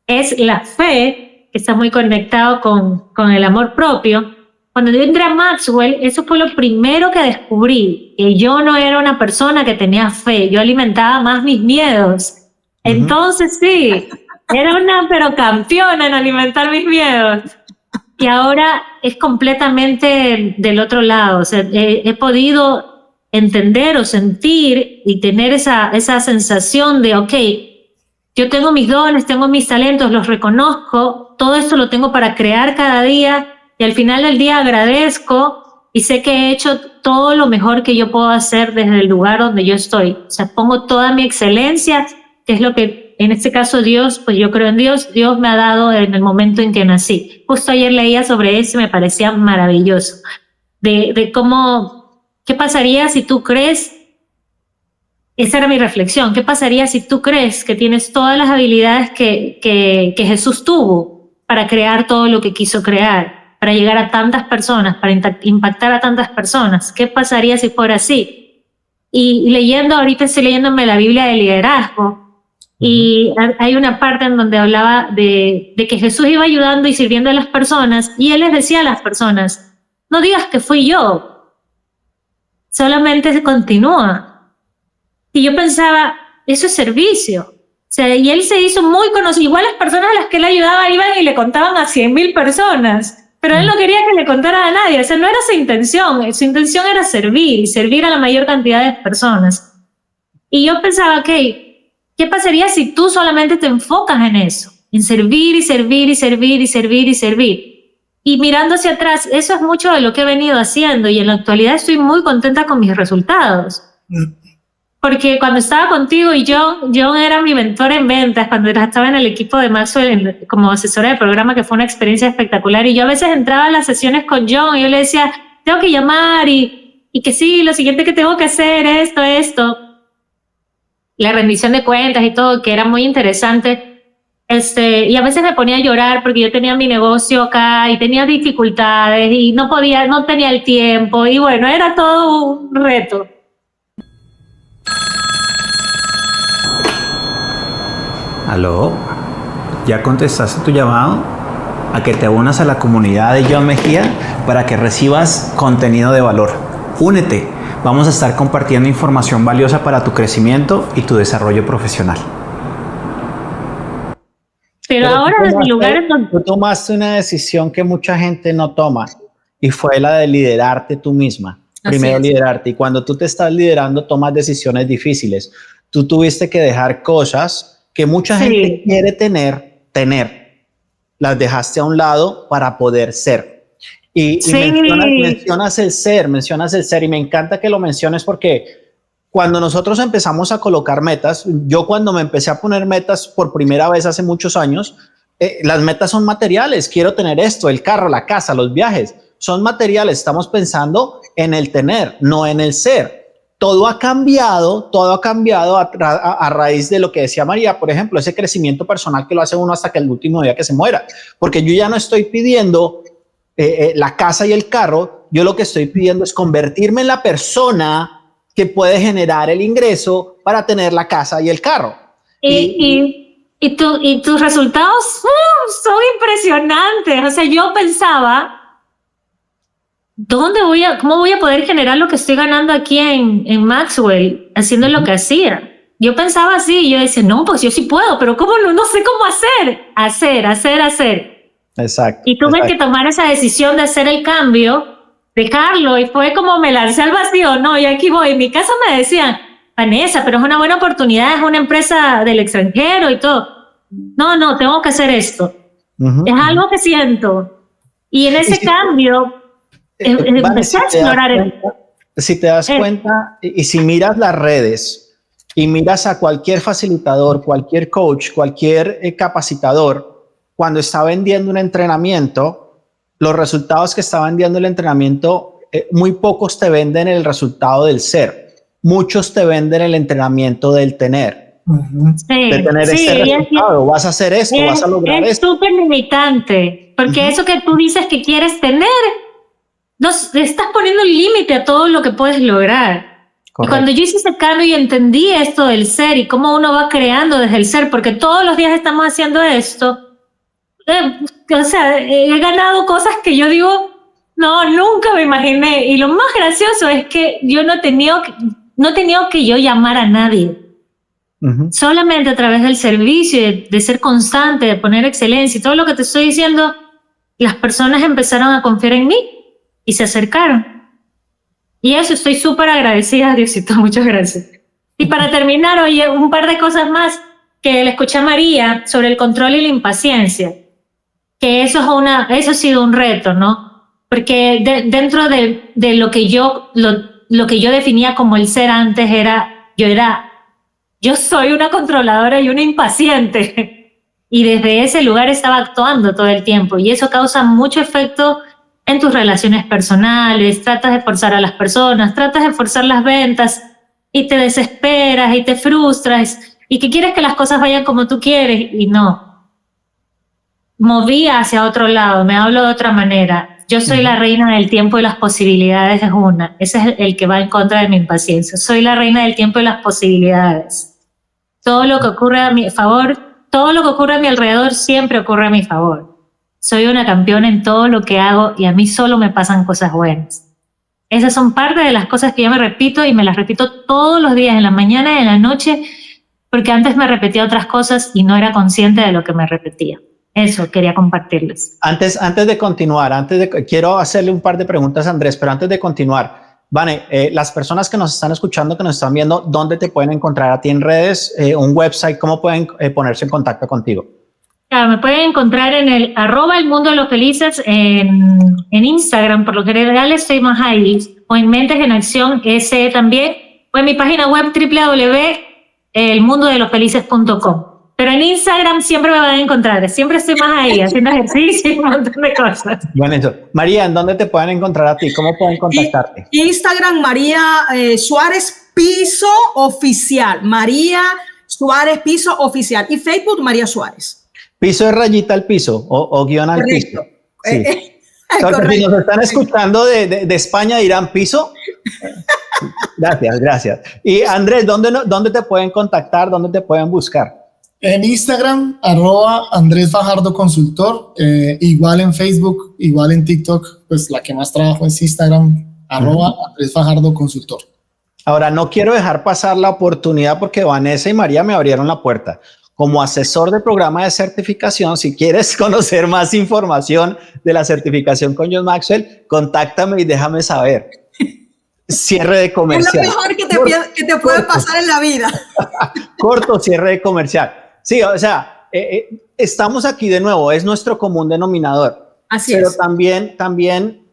es la fe, que está muy conectado con el amor propio. Cuando yo entré a Maxwell, eso fue lo primero que descubrí, que yo no era una persona que tenía fe, yo alimentaba más mis miedos. Entonces sí, era pero campeona en alimentar mis miedos. Y ahora es completamente del otro lado. O sea, he podido entender o sentir y tener esa sensación de, ok, yo tengo mis dones, tengo mis talentos, los reconozco, todo esto lo tengo para crear cada día. Y al final del día agradezco y sé que he hecho todo lo mejor que yo puedo hacer desde el lugar donde yo estoy. O sea, pongo toda mi excelencia, que es lo que en este caso Dios, pues yo creo en Dios, Dios me ha dado en el momento en que nací. Justo ayer leía sobre eso y me parecía maravilloso. De cómo, ¿qué pasaría si tú crees esa era mi reflexión. ¿Qué pasaría si tú crees que tienes todas las habilidades que Jesús tuvo para crear todo lo que quiso crear, para llegar a tantas personas, para impactar a tantas personas? ¿Qué pasaría si fuera así? Y leyendo, ahorita estoy leyéndome la Biblia de liderazgo, y hay una parte en donde hablaba de que Jesús iba ayudando y sirviendo a las personas, y él les decía a las personas, no digas que fui yo, solamente se continúa. Y yo pensaba, eso es servicio. O sea, y él se hizo muy conocido. Igual las personas a las que él ayudaba iban y le contaban a 100,000 personas, pero él no quería que le contara a nadie. O sea, no era su intención. Su intención era servir y servir a la mayor cantidad de personas. Y yo pensaba, ok, ¿qué pasaría si tú solamente te enfocas en eso? En servir y servir y servir y servir y servir. Y mirando hacia atrás, eso es mucho de lo que he venido haciendo, y en la actualidad estoy muy contenta con mis resultados. Porque cuando estaba contigo y John era mi mentor en ventas, cuando estaba en el equipo de Maxwell como asesora de programa, que fue una experiencia espectacular, y yo a veces entraba a las sesiones con John y yo le decía, tengo que llamar y que sí, lo siguiente que tengo que hacer es esto. La rendición de cuentas y todo, que era muy interesante. Y a veces me ponía a llorar porque yo tenía mi negocio acá y tenía dificultades y no tenía el tiempo, y bueno, era todo un reto. ¿Aló? ¿Ya contestaste tu llamado? A que te unas a la comunidad de John Mejía para que recibas contenido de valor. Únete. Vamos a estar compartiendo información valiosa para tu crecimiento y tu desarrollo profesional. Pero ahora desde lugares donde... Tú tomaste una decisión que mucha gente no toma, y fue la de liderarte tú misma. Primero liderarte, y cuando tú te estás liderando tomas decisiones difíciles. Tú tuviste que dejar cosas que mucha gente quiere tener. Las dejaste a un lado para poder ser. Y mencionas el ser, y me encanta que lo menciones, porque cuando nosotros empezamos a colocar metas, yo cuando me empecé a poner metas por primera vez hace muchos años, las metas son materiales. Quiero tener esto, el carro, la casa, los viajes, son materiales. Estamos pensando en el tener, no en el ser. Todo ha cambiado a raíz de lo que decía María, por ejemplo, ese crecimiento personal que lo hace uno hasta que el último día que se muera, porque yo ya no estoy pidiendo la casa y el carro. Yo lo que estoy pidiendo es convertirme en la persona que puede generar el ingreso para tener la casa y el carro. Y tus resultados son impresionantes. O sea, yo pensaba, ¿cómo voy a poder generar lo que estoy ganando aquí en Maxwell haciendo lo que hacía? Yo pensaba así, y yo decía, no, pues yo sí puedo, pero ¿cómo no sé cómo hacer? Exacto. Y tuve que tomar esa decisión de hacer el cambio, dejarlo, y fue como me lancé al vacío. No, y aquí voy. En mi casa me decían, Vanessa, pero es una buena oportunidad, es una empresa del extranjero y todo. No, tengo que hacer esto. Es algo que siento. Y en ese cambio empecé a explorar. Si te das cuenta, y si miras las redes y miras a cualquier facilitador, cualquier coach, cualquier capacitador, cuando está vendiendo un entrenamiento, los resultados que está vendiendo el entrenamiento, muy pocos te venden el resultado del ser. Muchos te venden el entrenamiento del tener. De tener este resultado. Vas a hacer esto, vas a lograr esto. Es súper limitante, porque eso que tú dices que quieres tener, estás poniendo el límite a todo lo que puedes lograr. Correcto. Y cuando yo hice ese cambio y entendí esto del ser y cómo uno va creando desde el ser, porque todos los días estamos haciendo esto, o sea, he ganado cosas que yo digo, no, nunca me imaginé. Y lo más gracioso es que yo no he tenido que yo llamar a nadie. Solamente a través del servicio, de ser constante, de poner excelencia y todo lo que te estoy diciendo, las personas empezaron a confiar en mí y se acercaron. Y eso, estoy súper agradecida a Diosito. Muchas gracias. Y para terminar, oye, un par de cosas más que le escuché a María sobre el control y la impaciencia. Que eso ha sido un reto, ¿no? Porque dentro de lo que yo definía como el ser antes yo soy una controladora y una impaciente. Y desde ese lugar estaba actuando todo el tiempo, y eso causa mucho efecto en tus relaciones personales. Tratas de forzar a las personas, tratas de forzar las ventas, y te desesperas y te frustras y que quieres que las cosas vayan como tú quieres y no. Movía hacia otro lado, me hablo de otra manera. Yo soy la reina del tiempo y las posibilidades es una. Ese es el que va en contra de mi impaciencia. Soy la reina del tiempo y las posibilidades. Todo lo que ocurre a mi favor, todo lo que ocurre a mi alrededor siempre ocurre a mi favor. Soy una campeona en todo lo que hago y a mí solo me pasan cosas buenas. Esas son parte de las cosas que yo me repito y me las repito todos los días, en la mañana y en la noche, porque antes me repetía otras cosas y no era consciente de lo que me repetía. Eso quería compartirles. Antes de continuar, quiero hacerle un par de preguntas a Andrés, pero antes de continuar, Vane, las personas que nos están escuchando, que nos están viendo, ¿dónde te pueden encontrar a ti en redes? Un website, ¿cómo pueden ponerse en contacto contigo? Claro, me pueden encontrar en el @elmundodelosfelices en Instagram, por lo general estoy más ahí, o en Mentes en Acción, ese también, o en mi página web www.elmundodelosfelices.com. Pero en Instagram siempre me van a encontrar, siempre estoy más ahí, haciendo ejercicio y un montón de cosas. Bueno, eso. María, ¿en dónde te pueden encontrar a ti? ¿Cómo pueden contactarte? Instagram, María Suárez Piso Oficial. María Suárez Piso Oficial. Y Facebook, María Suárez. ¿Piso es rayita al piso o guión al piso? Sí. Correcto. Si nos están escuchando de España, dirán piso. Gracias. Y Andrés, ¿dónde te pueden contactar? ¿Dónde te pueden buscar? En Instagram, @Andrés Fajardo Consultor, igual en Facebook, igual en TikTok, pues la que más trabajo es Instagram, @Andrés Fajardo Consultor. Ahora, no quiero dejar pasar la oportunidad porque Vanessa y María me abrieron la puerta. Como asesor de programa de certificación, si quieres conocer más información de la certificación con John Maxwell, contáctame y déjame saber. Cierre de comercial. Es lo mejor que te puede pasar en la vida. Corto cierre de comercial. Sí, o sea, estamos aquí de nuevo, es nuestro común denominador. Así pero es. También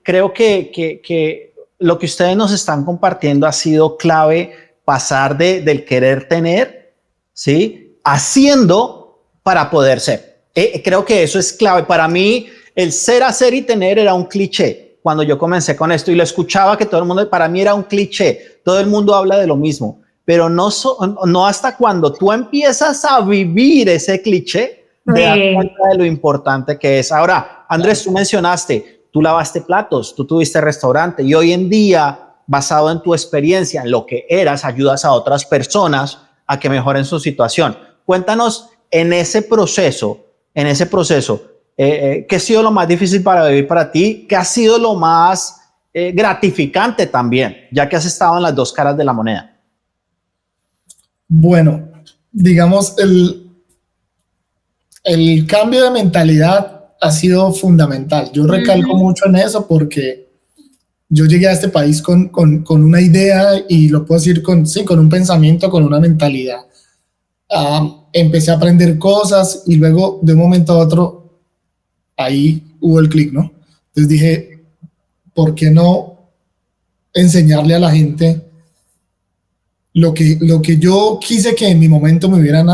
creo que lo que ustedes nos están compartiendo ha sido clave, pasar del querer tener, ¿sí? Haciendo para poder ser. Creo que eso es clave. Para mí, el ser, hacer y tener era un cliché cuando yo comencé con esto y lo escuchaba que todo el mundo, para mí era un cliché. Todo el mundo habla de lo mismo, pero no hasta cuando tú empiezas a vivir ese cliché, te das cuenta de lo importante que es. Ahora, Andrés, tú mencionaste, tú lavaste platos, tú tuviste restaurante y hoy en día, basado en tu experiencia, en lo que eras, ayudas a otras personas a que mejoren su situación. Cuéntanos en ese proceso, ¿qué ha sido lo más difícil para vivir para ti? ¿Qué ha sido lo más gratificante también, ya que has estado en las dos caras de la moneda? Bueno, digamos, el cambio de mentalidad ha sido fundamental. Yo recalco mucho en eso porque yo llegué a este país con una idea y lo puedo decir con un pensamiento, con una mentalidad. Empecé a aprender cosas y luego de un momento a otro ahí hubo el clic, ¿no? Entonces dije, ¿por qué no enseñarle a la gente lo que yo quise que en mi momento me hubieran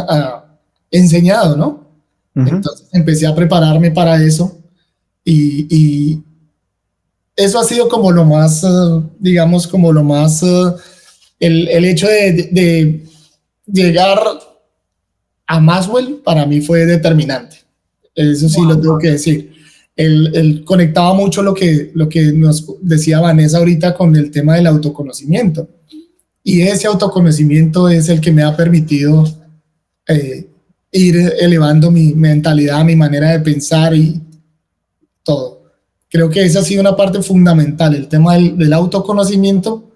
enseñado, ¿no? Entonces empecé a prepararme para eso y eso ha sido como lo más, digamos, como lo más, el hecho de llegar a Maxwell para mí fue determinante. Eso sí lo tengo que decir. Él conectaba mucho lo que nos decía Vanessa ahorita con el tema del autoconocimiento. Y ese autoconocimiento es el que me ha permitido ir elevando mi mentalidad, mi manera de pensar y todo. Creo que esa ha sido una parte fundamental, el tema del autoconocimiento,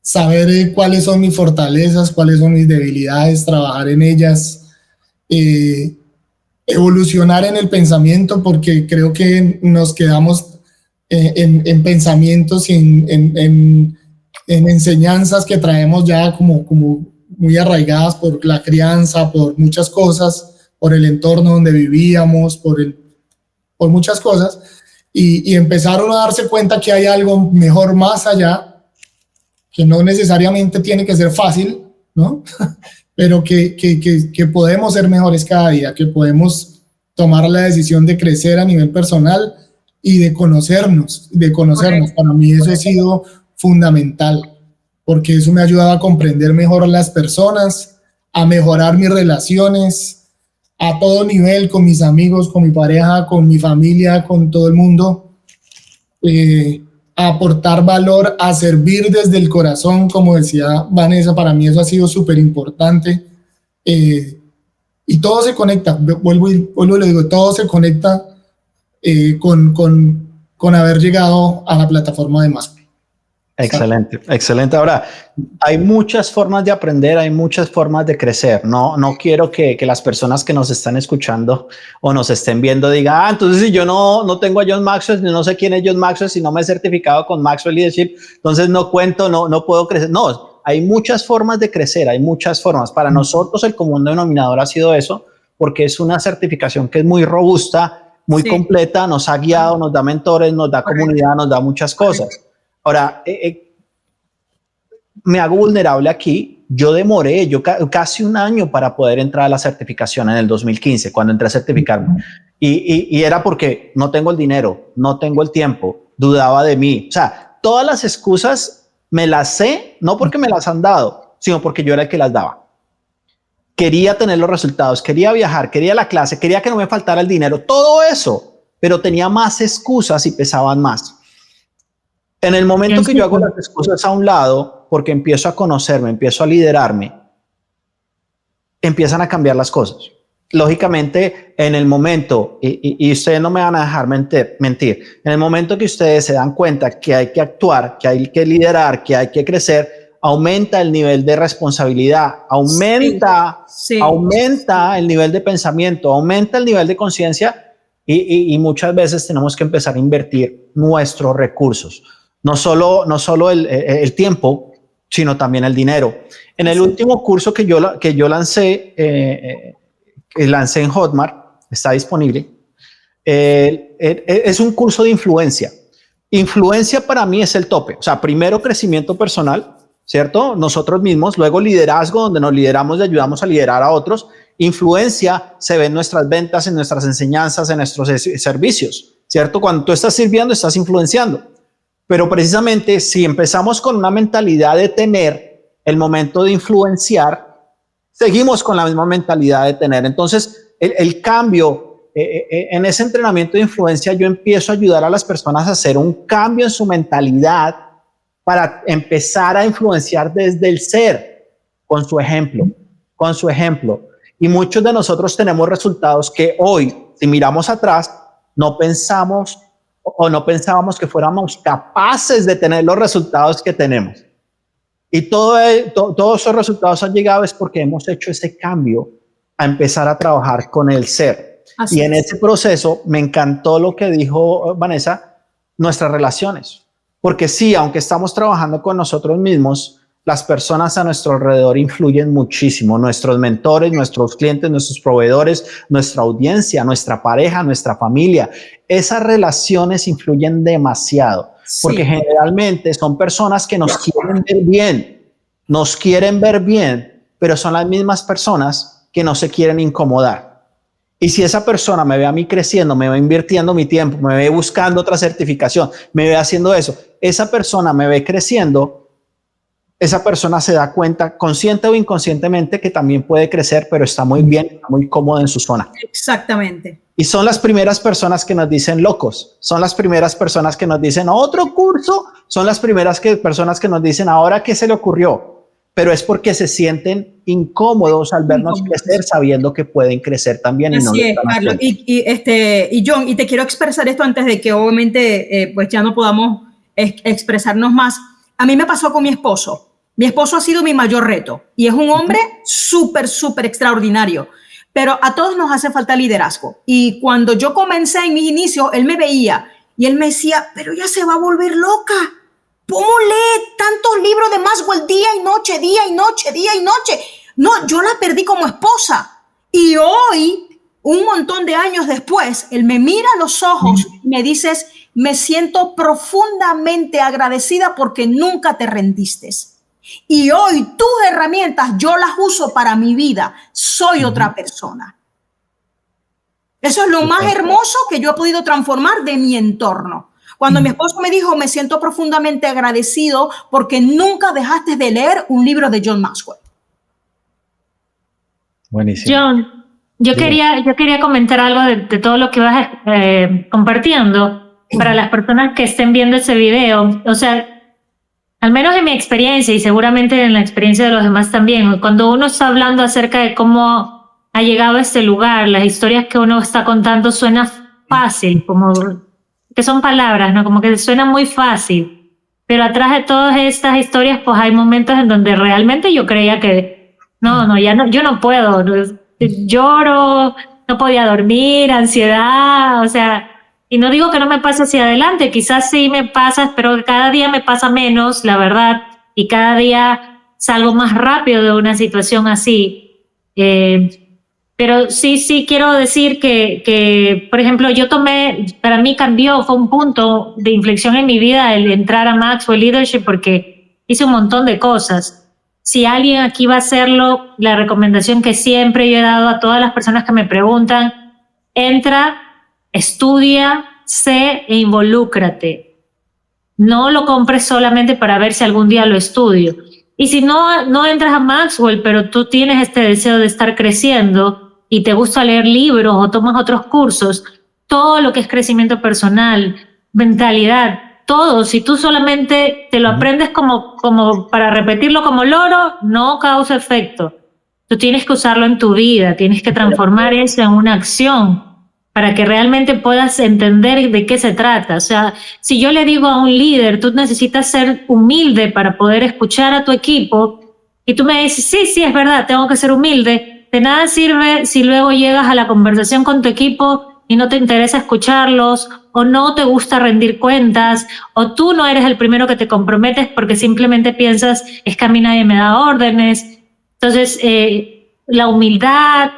saber cuáles son mis fortalezas, cuáles son mis debilidades, trabajar en ellas, evolucionar en el pensamiento, porque creo que nos quedamos en pensamientos y en enseñanzas que traemos ya como muy arraigadas por la crianza, por muchas cosas, por el entorno donde vivíamos, por muchas cosas, y empezaron a darse cuenta que hay algo mejor más allá, que no necesariamente tiene que ser fácil, ¿no? Pero que podemos ser mejores cada día, que podemos tomar la decisión de crecer a nivel personal y de conocernos. Para mí eso ha sido fundamental. porque eso me ha ayudado a comprender mejor a las personas, a mejorar mis relaciones a todo nivel, con mis amigos, con mi pareja, con mi familia, con todo el mundo, a aportar valor, a servir desde el corazón, como decía Vanessa. Para mí eso ha sido súper importante, y todo se conecta, vuelvo y le digo, todo se conecta con haber llegado a la plataforma de Masco. Excelente, excelente. Ahora, hay muchas formas de aprender, hay muchas formas de crecer. No quiero que las personas que nos están escuchando o nos estén viendo digan, entonces si yo no tengo a John Maxwell, no sé quién es John Maxwell, si no me he certificado con Maxwell Leadership, entonces no cuento, no puedo crecer. No, hay muchas formas de crecer, hay muchas formas. Para nosotros el común denominador ha sido eso, porque es una certificación que es muy robusta, muy completa, nos ha guiado, nos da mentores, nos da comunidad, nos da muchas cosas. Ahora, me hago vulnerable aquí. Yo demoré casi un año para poder entrar a la certificación en el 2015, cuando entré a certificarme. Y era porque no tengo el dinero, no tengo el tiempo, dudaba de mí. O sea, todas las excusas me las sé, no porque me las han dado, sino porque yo era el que las daba. Quería tener los resultados, quería viajar, quería la clase, quería que no me faltara el dinero, todo eso, pero tenía más excusas y pesaban más. En el momento que yo hago las excusas a un lado, porque empiezo a conocerme, empiezo a liderarme, empiezan a cambiar las cosas. Lógicamente, en el momento, y ustedes no me van a dejar mentir, en el momento que ustedes se dan cuenta que hay que actuar, que hay que liderar, que hay que crecer, aumenta el nivel de responsabilidad, aumenta el nivel de pensamiento, aumenta el nivel de conciencia, y muchas veces tenemos que empezar a invertir nuestros recursos. No solo el tiempo, sino también el dinero. En el último curso que yo lancé en Hotmart, está disponible, es un curso de influencia. Influencia para mí es el tope. O sea, primero crecimiento personal, ¿cierto? Nosotros mismos, luego liderazgo, donde nos lideramos y ayudamos a liderar a otros. Influencia se ve en nuestras ventas, en nuestras enseñanzas, en nuestros servicios, ¿cierto? Cuando tú estás sirviendo, estás influenciando. Pero precisamente si empezamos con una mentalidad de tener, el momento de influenciar, seguimos con la misma mentalidad de tener. Entonces, el cambio en ese entrenamiento de influencia, yo empiezo a ayudar a las personas a hacer un cambio en su mentalidad para empezar a influenciar desde el ser, con su ejemplo. Y muchos de nosotros tenemos resultados que hoy, si miramos atrás, no pensábamos que fuéramos capaces de tener los resultados que tenemos. Y todos esos resultados han llegado es porque hemos hecho ese cambio a empezar a trabajar con el ser. Y en ese proceso me encantó lo que dijo Vanessa, nuestras relaciones. Porque sí, aunque estamos trabajando con nosotros mismos, las personas a nuestro alrededor influyen muchísimo. Nuestros mentores, nuestros clientes, nuestros proveedores, nuestra audiencia, nuestra pareja, nuestra familia. Esas relaciones influyen demasiado, porque generalmente son personas que nos quieren ver bien, pero son las mismas personas que no se quieren incomodar. Y si esa persona me ve a mí creciendo, me ve invirtiendo mi tiempo, me ve buscando otra certificación, me ve haciendo eso, esa persona me ve creciendo, esa persona se da cuenta, consciente o inconscientemente, que también puede crecer, pero está muy bien, está muy cómodo en su zona. Exactamente. Y son las primeras personas que nos dicen locos, son las primeras personas que nos dicen otro curso, son las primeras personas que nos dicen ahora qué se le ocurrió, pero es porque se sienten incómodos al vernos crecer, sabiendo que pueden crecer también. Así es, Carlos. Y John, y te quiero expresar esto antes de que obviamente pues ya no podamos expresarnos más. A mí me pasó con mi esposo. Mi esposo ha sido mi mayor reto y es un hombre súper extraordinario, pero a todos nos hace falta liderazgo. Y cuando yo comencé en mis inicios, él me veía y él me decía, pero ella se va a volver loca. ¿Cómo lee tantos libros de Maxwell día y noche, día y noche, día y noche? No, yo la perdí como esposa. Y hoy, un montón de años después, él me mira a los ojos y me dice, me siento profundamente agradecida porque nunca te rendiste. Y hoy tus herramientas yo las uso para mi vida. Soy otra persona. Eso es lo más hermoso que yo he podido transformar de mi entorno. Cuando mi esposo me dijo, me siento profundamente agradecido porque nunca dejaste de leer un libro de John Maxwell. Buenísimo. John, yo quería comentar algo de todo lo que vas compartiendo para las personas que estén viendo ese video. O sea, al menos en mi experiencia y seguramente en la experiencia de los demás también, cuando uno está hablando acerca de cómo ha llegado a este lugar, las historias que uno está contando suena fácil, como que son palabras, ¿no? Como que suena muy fácil, pero atrás de todas estas historias pues hay momentos en donde realmente yo creía que yo no puedo, lloro, no podía dormir, ansiedad, o sea, y no digo que no me pase hacia adelante, quizás sí me pasa, pero cada día me pasa menos, la verdad, y cada día salgo más rápido de una situación así. Pero sí quiero decir que, por ejemplo, para mí fue un punto de inflexión en mi vida el entrar a Maxwell Leadership porque hice un montón de cosas. Si alguien aquí va a hacerlo, la recomendación que siempre yo he dado a todas las personas que me preguntan, entra, estudia, sé e involúcrate. No lo compres solamente para ver si algún día lo estudio. Y si no entras a Maxwell, pero tú tienes este deseo de estar creciendo y te gusta leer libros o tomas otros cursos, todo lo que es crecimiento personal, mentalidad, todo, si tú solamente te lo aprendes como para repetirlo como loro, no causa efecto. Tú tienes que usarlo en tu vida, tienes que transformar eso en una acción para que realmente puedas entender de qué se trata. O sea, si yo le digo a un líder, tú necesitas ser humilde para poder escuchar a tu equipo, y tú me dices, sí, es verdad, tengo que ser humilde, de nada sirve si luego llegas a la conversación con tu equipo y no te interesa escucharlos, o no te gusta rendir cuentas, o tú no eres el primero que te comprometes porque simplemente piensas, es que a mí nadie me da órdenes. Entonces, la humildad,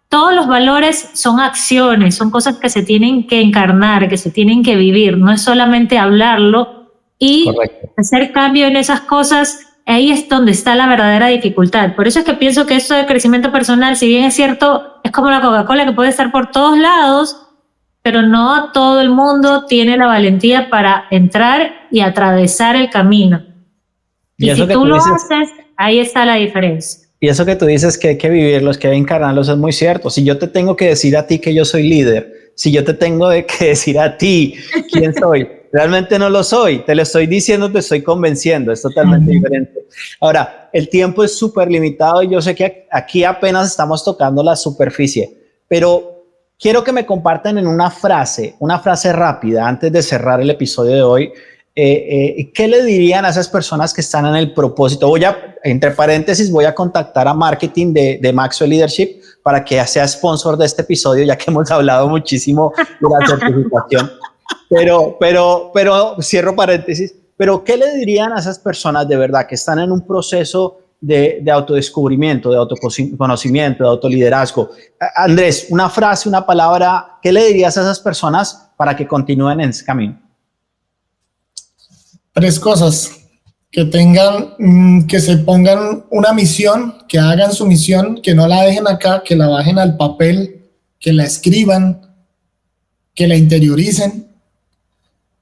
todos los valores son acciones, son cosas que se tienen que encarnar, que se tienen que vivir, no es solamente hablarlo y Correcto. hacer cambio en esas cosas. Ahí es donde está la verdadera dificultad. Por eso es que pienso que esto de crecimiento personal, si bien es cierto, es como la Coca-Cola que puede estar por todos lados, pero no todo el mundo tiene la valentía para entrar y atravesar el camino. Y si tú lo haces, ahí está la diferencia. Y eso que tú dices que hay que vivirlos, que hay que encarnarlos, es muy cierto. Si yo te tengo que decir a ti que yo soy líder, si yo te tengo que decir a ti quién soy, realmente no lo soy. Te lo estoy diciendo, te estoy convenciendo. Es totalmente diferente. Ahora, el tiempo es súper limitado y yo sé que aquí apenas estamos tocando la superficie, pero quiero que me compartan en una frase rápida antes de cerrar el episodio de hoy. ¿Qué le dirían a esas personas que están en el propósito? Entre paréntesis, voy a contactar a marketing de Maxwell Leadership para que sea sponsor de este episodio, ya que hemos hablado muchísimo de la certificación. Pero cierro paréntesis. Pero ¿qué le dirían a esas personas de verdad que están en un proceso de autodescubrimiento, de autoconocimiento, de autoliderazgo? Andrés, una frase, una palabra, ¿qué le dirías a esas personas para que continúen en ese camino? 3 cosas: que se pongan una misión, que hagan su misión, que no la dejen acá, que la bajen al papel, que la escriban, que la interioricen.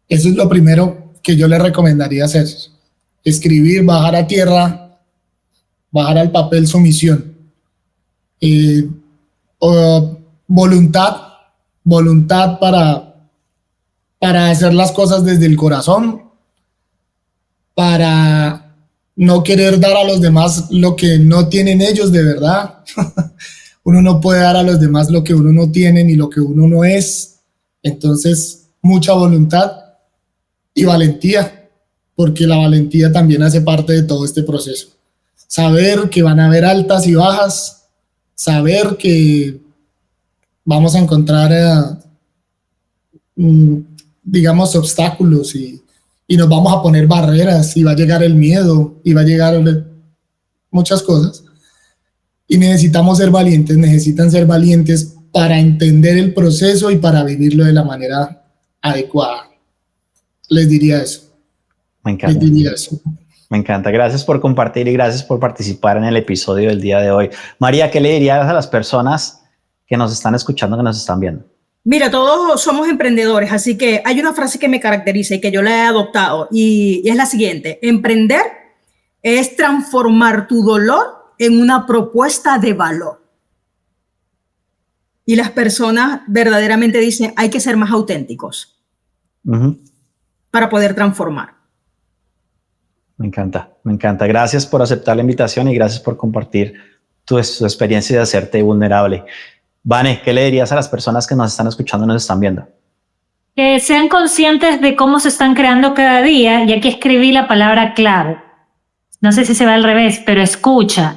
Eso es lo primero que yo les recomendaría hacer: escribir, bajar a tierra, bajar al papel su misión. Voluntad para hacer las cosas desde el corazón, para no querer dar a los demás lo que no tienen ellos de verdad. Uno no puede dar a los demás lo que uno no tiene ni lo que uno no es. Entonces, mucha voluntad y valentía, porque la valentía también hace parte de todo este proceso. Saber que van a haber altas y bajas, saber que vamos a encontrar, digamos, obstáculos y nos vamos a poner barreras y va a llegar el miedo y va a llegar muchas cosas. Y necesitan ser valientes para entender el proceso y para vivirlo de la manera adecuada. Les diría eso. Me encanta. Me encanta. Gracias por compartir y gracias por participar en el episodio del día de hoy. María, ¿qué le dirías a las personas que nos están escuchando, que nos están viendo? Mira, todos somos emprendedores, así que hay una frase que me caracteriza y que yo la he adoptado y es la siguiente: emprender es transformar tu dolor en una propuesta de valor. Y las personas verdaderamente dicen, hay que ser más auténticos para poder transformar. Me encanta, me encanta. Gracias por aceptar la invitación y gracias por compartir tu experiencia de hacerte vulnerable. Vane, ¿qué le dirías a las personas que nos están escuchando y nos están viendo? Que sean conscientes de cómo se están creando cada día, y aquí escribí la palabra clave. No sé si se va al revés, pero escucha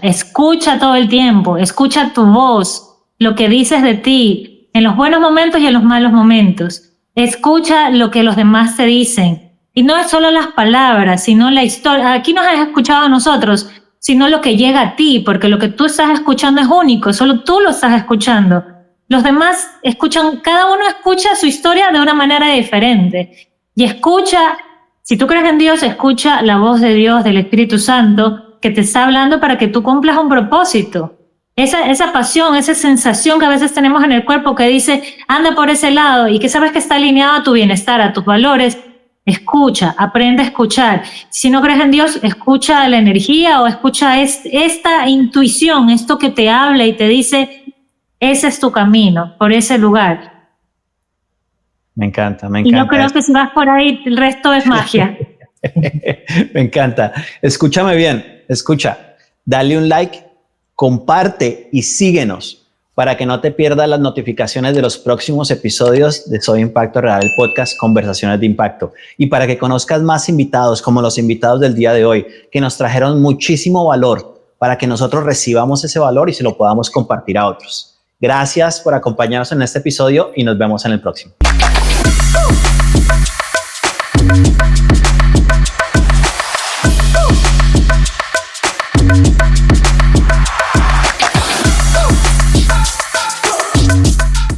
todo el tiempo, escucha tu voz, lo que dices de ti, en los buenos momentos y en los malos momentos. Escucha lo que los demás te dicen. Y no es solo las palabras, sino la historia. Aquí nos has escuchado a nosotros, sino lo que llega a ti, porque lo que tú estás escuchando es único, solo tú lo estás escuchando. Los demás escuchan, cada uno escucha su historia de una manera diferente. Y escucha, si tú crees en Dios, escucha la voz de Dios, del Espíritu Santo, que te está hablando para que tú cumplas un propósito. Esa pasión, esa sensación que a veces tenemos en el cuerpo que dice, anda por ese lado, y que sabes que está alineado a tu bienestar, a tus valores. Escucha, aprende a escuchar. Si no crees en Dios, escucha la energía o escucha esta intuición, esto que te habla y te dice, ese es tu camino, por ese lugar. Me encanta. Y yo creo que si vas por ahí, el resto es magia. Me encanta. Escúchame bien, escucha. Dale un like, comparte y síguenos para que no te pierdas las notificaciones de los próximos episodios de Soy Impacto Real, el podcast Conversaciones de Impacto. Y para que conozcas más invitados, como los invitados del día de hoy, que nos trajeron muchísimo valor para que nosotros recibamos ese valor y se lo podamos compartir a otros. Gracias por acompañarnos en este episodio y nos vemos en el próximo.